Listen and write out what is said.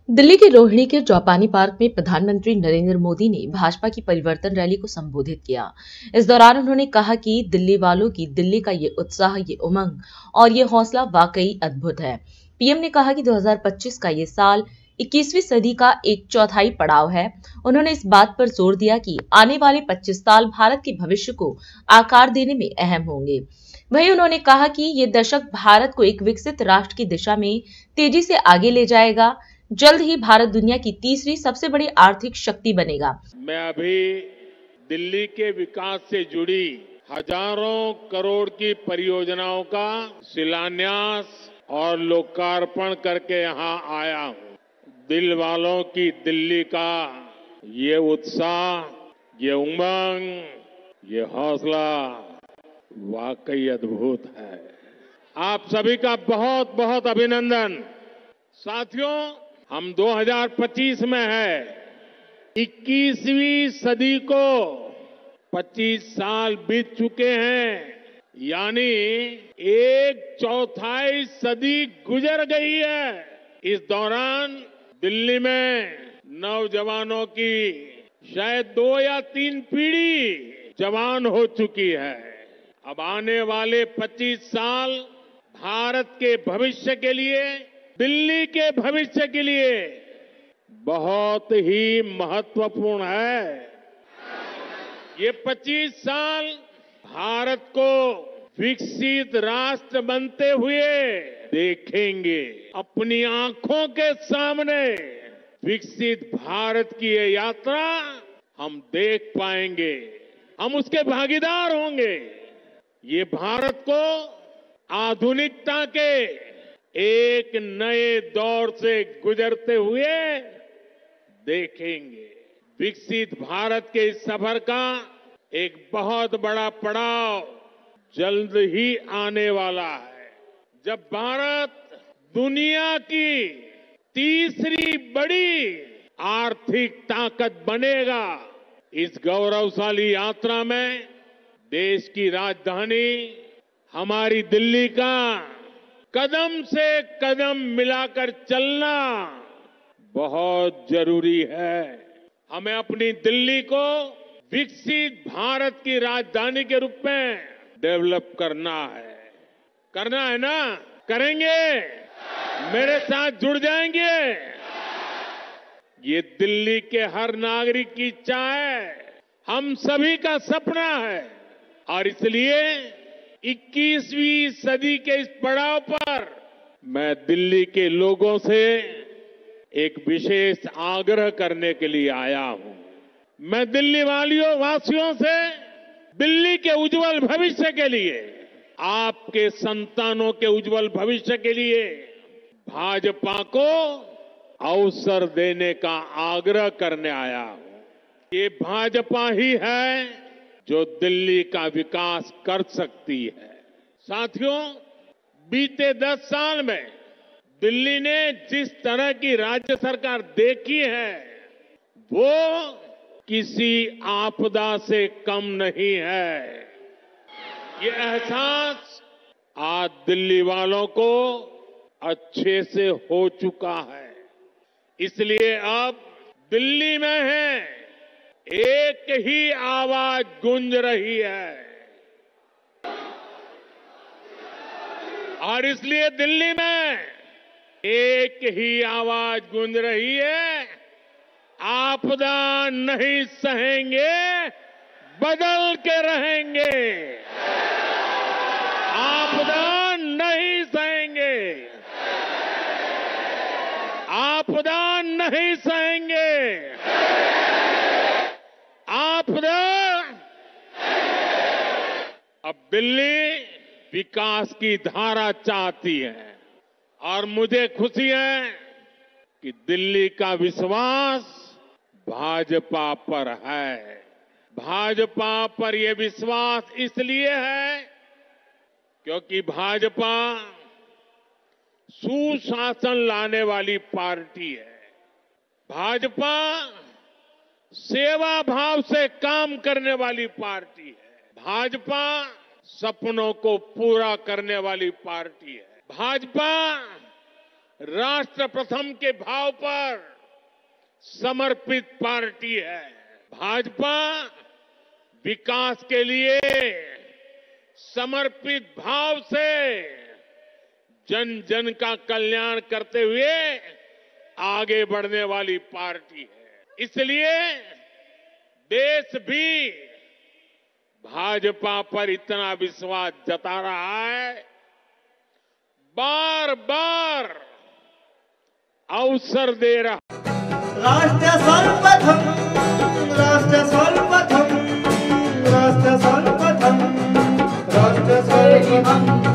दिल्ली के रोहिणी के चौपानी पार्क में प्रधानमंत्री नरेंद्र मोदी ने भाजपा की परिवर्तन रैली को संबोधित किया। इस दौरान उन्होंने कहा कि दिल्ली वालों की दिल्ली का ये उत्साह, ये उमंग और ये हौसला वाकई अद्भुत है। पीएम ने कहा कि 2025 का ये साल 21वीं सदी का एक चौथाई पड़ाव है। उन्होंने इस बात पर जोर दिया कि आने वाले 25 साल भारत के भविष्य को आकार देने में अहम होंगे। वहीं उन्होंने कहा कि ये दशक भारत को एक विकसित राष्ट्र की दिशा में तेजी से आगे ले जाएगा। जल्द ही भारत दुनिया की तीसरी सबसे बड़ी आर्थिक शक्ति बनेगा। मैं अभी दिल्ली के विकास से जुड़ी हजारों करोड़ की परियोजनाओं का शिलान्यास और लोकार्पण करके यहाँ आया हूँ। दिल वालों की दिल्ली का ये उत्साह, ये उमंग, ये हौसला वाकई अद्भुत है। आप सभी का बहुत बहुत अभिनंदन। साथियों, हम 2025 में है। 21वीं सदी को 25 साल बीत चुके हैं, यानी एक चौथाई सदी गुजर गई है। इस दौरान दिल्ली में नौजवानों की शायद 2 या 3 पीढ़ी जवान हो चुकी है। अब आने वाले 25 साल भारत के भविष्य के लिए, दिल्ली के भविष्य के लिए बहुत ही महत्वपूर्ण है। ये 25 साल भारत को विकसित राष्ट्र बनते हुए देखेंगे। अपनी आंखों के सामने विकसित भारत की ये यात्रा हम देख पाएंगे, हम उसके भागीदार होंगे। ये भारत को आधुनिकता के एक नए दौर से गुजरते हुए देखेंगे। विकसित भारत के इस सफर का एक बहुत बड़ा पड़ाव जल्द ही आने वाला है, जब भारत दुनिया की तीसरी बड़ी आर्थिक ताकत बनेगा। इस गौरवशाली यात्रा में देश की राजधानी हमारी दिल्ली का कदम से कदम मिलाकर चलना बहुत जरूरी है। हमें अपनी दिल्ली को विकसित भारत की राजधानी के रूप में डेवलप करना है ना? करेंगे? मेरे साथ जुड़ जाएंगे? ये दिल्ली के हर नागरिक की इच्छा है, हम सभी का सपना है और इसलिए 21वीं सदी के इस पड़ाव पर मैं दिल्ली के लोगों से एक विशेष आग्रह करने के लिए आया हूं। मैं दिल्ली वासियों से दिल्ली के उज्जवल भविष्य के लिए, आपके संतानों के उज्जवल भविष्य के लिए भाजपा को अवसर देने का आग्रह करने आया हूं। ये भाजपा ही है जो दिल्ली का विकास कर सकती है। साथियों, बीते 10 साल में दिल्ली ने जिस तरह की राज्य सरकार देखी है, वो किसी आपदा से कम नहीं है। ये एहसास आज दिल्ली वालों को अच्छे से हो चुका है। इसलिए अब दिल्ली में है, एक ही आवाज गूंज रही है और इसलिए दिल्ली में एक ही आवाज गूंज रही है, आपदा नहीं सहेंगे, बदल के रहेंगे। आपदा नहीं सहेंगे, आपदा नहीं सहेंगे, आपदा। अब दिल्ली विकास की धारा चाहती है और मुझे खुशी है कि दिल्ली का विश्वास भाजपा पर है। भाजपा पर यह विश्वास इसलिए है क्योंकि भाजपा सुशासन लाने वाली पार्टी है। भाजपा सेवा भाव से काम करने वाली पार्टी है। भाजपा सपनों को पूरा करने वाली पार्टी है। भाजपा राष्ट्र प्रथम के भाव पर समर्पित पार्टी है। भाजपा विकास के लिए समर्पित भाव से जन जन का कल्याण करते हुए आगे बढ़ने वाली पार्टी है। इसलिए देश भी भाजपा पर इतना विश्वास जता रहा है, बार बार अवसर दे रहा। राष्ट्र सर्वप्रथम, राष्ट्र सर्वप्रथम, राष्ट्र सर्वप्रथम, राष्ट्र सर्वप्रथम।